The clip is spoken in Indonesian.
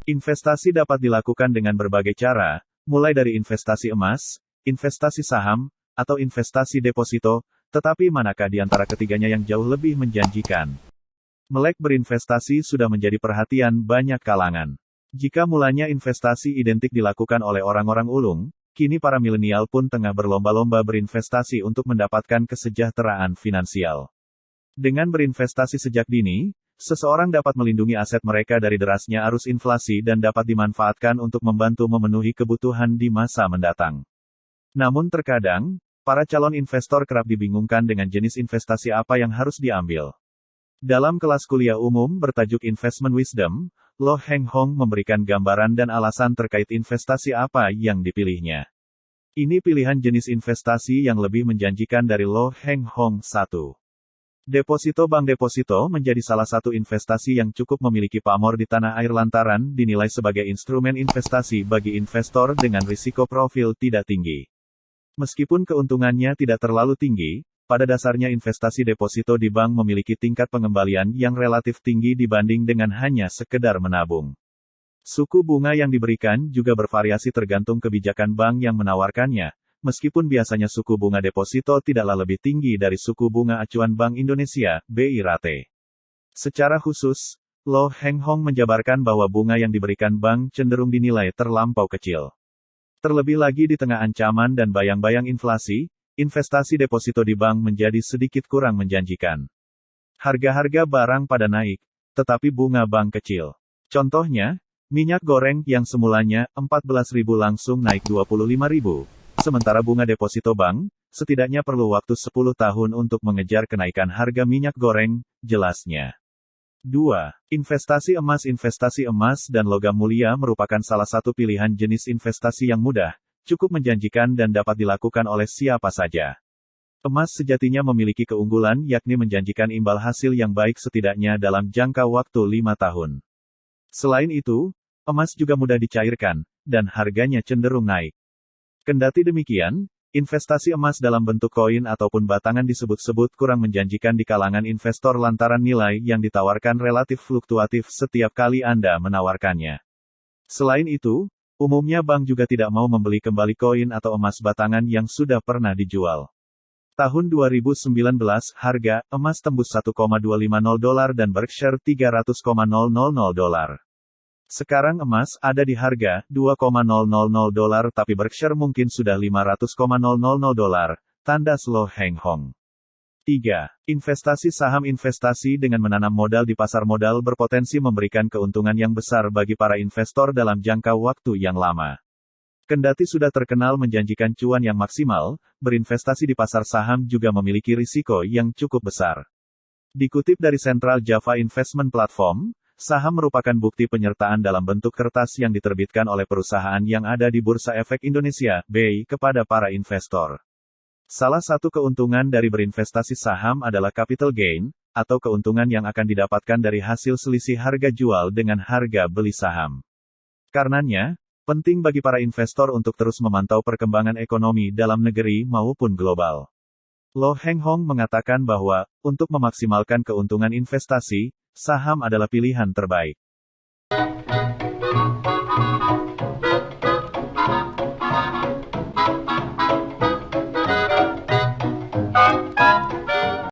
Investasi dapat dilakukan dengan berbagai cara, mulai dari investasi emas, investasi saham, atau investasi deposito, tetapi manakah di antara ketiganya yang jauh lebih menjanjikan? Melek berinvestasi sudah menjadi perhatian banyak kalangan. Jika mulanya investasi identik dilakukan oleh orang-orang ulung, kini para milenial pun tengah berlomba-lomba berinvestasi untuk mendapatkan kesejahteraan finansial. Dengan berinvestasi sejak dini, seseorang dapat melindungi aset mereka dari derasnya arus inflasi dan dapat dimanfaatkan untuk membantu memenuhi kebutuhan di masa mendatang. Namun terkadang, para calon investor kerap dibingungkan dengan jenis investasi apa yang harus diambil. Dalam kelas kuliah umum bertajuk Investment Wisdom, Lo Heng Hong memberikan gambaran dan alasan terkait investasi apa yang dipilihnya. Ini pilihan jenis investasi yang lebih menjanjikan dari Lo Heng Hong 1. Deposito Bank deposito menjadi salah satu investasi yang cukup memiliki pamor di tanah air lantaran dinilai sebagai instrumen investasi bagi investor dengan risiko profil tidak tinggi. Meskipun keuntungannya tidak terlalu tinggi, pada dasarnya investasi deposito di bank memiliki tingkat pengembalian yang relatif tinggi dibanding dengan hanya sekedar menabung. Suku bunga yang diberikan juga bervariasi tergantung kebijakan bank yang menawarkannya. Meskipun biasanya suku bunga deposito tidaklah lebih tinggi dari suku bunga acuan Bank Indonesia, BI Rate. Secara khusus, Lo Heng Hong menjabarkan bahwa bunga yang diberikan bank cenderung dinilai terlampau kecil. Terlebih lagi di tengah ancaman dan bayang-bayang inflasi, investasi deposito di bank menjadi sedikit kurang menjanjikan. Harga-harga barang pada naik, tetapi bunga bank kecil. Contohnya, minyak goreng yang semulanya Rp14.000 langsung naik Rp25.000. Sementara bunga deposito bank, setidaknya perlu waktu 10 tahun untuk mengejar kenaikan harga minyak goreng, jelasnya. 2. Investasi emas. Investasi emas dan logam mulia merupakan salah satu pilihan jenis investasi yang mudah, cukup menjanjikan dan dapat dilakukan oleh siapa saja. Emas sejatinya memiliki keunggulan yakni menjanjikan imbal hasil yang baik setidaknya dalam jangka waktu 5 tahun. Selain itu, emas juga mudah dicairkan, dan harganya cenderung naik. Kendati demikian, investasi emas dalam bentuk koin ataupun batangan disebut-sebut kurang menjanjikan di kalangan investor lantaran nilai yang ditawarkan relatif fluktuatif setiap kali Anda menawarkannya. Selain itu, umumnya bank juga tidak mau membeli kembali koin atau emas batangan yang sudah pernah dijual. Tahun 2019, harga emas tembus $1,250 dan Berkshire $300,000. Sekarang emas ada di harga $2,000 tapi Berkshire mungkin sudah $500,000, tandas Lo Heng Hong. 3. Investasi saham. Investasi dengan menanam modal di pasar modal berpotensi memberikan keuntungan yang besar bagi para investor dalam jangka waktu yang lama. Kendati sudah terkenal menjanjikan cuan yang maksimal, berinvestasi di pasar saham juga memiliki risiko yang cukup besar. Dikutip dari Central Java Investment Platform, saham merupakan bukti penyertaan dalam bentuk kertas yang diterbitkan oleh perusahaan yang ada di Bursa Efek Indonesia, BEI, kepada para investor. Salah satu keuntungan dari berinvestasi saham adalah capital gain, atau keuntungan yang akan didapatkan dari hasil selisih harga jual dengan harga beli saham. Karenanya, penting bagi para investor untuk terus memantau perkembangan ekonomi dalam negeri maupun global. Lo Heng Hong mengatakan bahwa, untuk memaksimalkan keuntungan investasi, saham adalah pilihan terbaik.